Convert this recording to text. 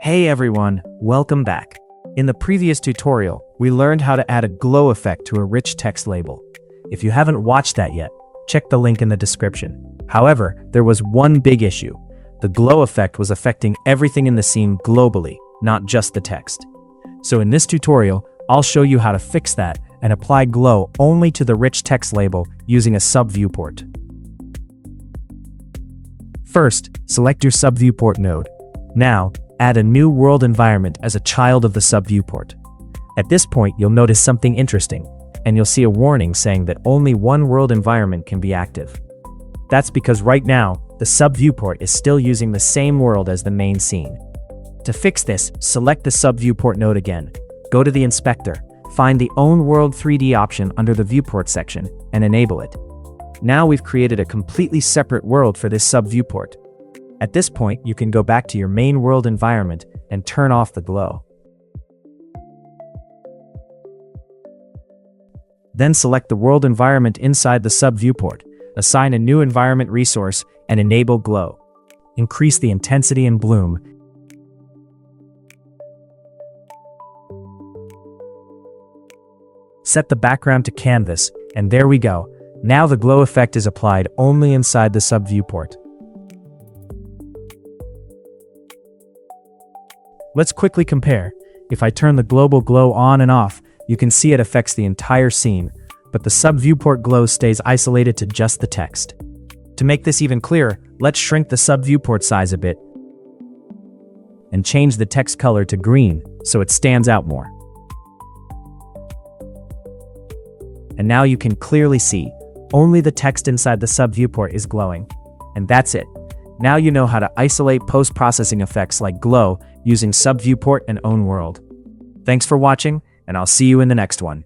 Hey everyone, welcome back. In the previous tutorial, we learned how to add a glow effect to a rich text label. If you haven't watched that yet, check the link in the description. However, there was one big issue. The glow effect was affecting everything in the scene globally, not just the text. So in this tutorial, I'll show you how to fix that and apply glow only to the rich text label using a SubViewport. First, select your SubViewport node. Now, add a new world environment as a child of the SubViewport. At this point, you'll notice something interesting, and you'll see a warning saying that only one world environment can be active. That's because right now, the SubViewport is still using the same world as the main scene. To fix this, select the SubViewport node again. Go to the inspector, find the Own World 3D option under the Viewport section, and enable it. Now we've created a completely separate world for this SubViewport. At this point, you can go back to your main world environment and turn off the glow. Then select the world environment inside the SubViewport, assign a new environment resource, and enable glow. Increase the intensity and bloom. Set the background to canvas, and there we go. Now the glow effect is applied only inside the SubViewport. Let's quickly compare. If I turn the global glow on and off, you can see it affects the entire scene, but the SubViewport glow stays isolated to just the text. To make this even clearer, let's shrink the SubViewport size a bit and change the text color to green so it stands out more. And now you can clearly see, only the text inside the SubViewport is glowing. And that's it. Now you know how to isolate post-processing effects like glow using SubViewport and Own World. Thanks for watching, and I'll see you in the next one.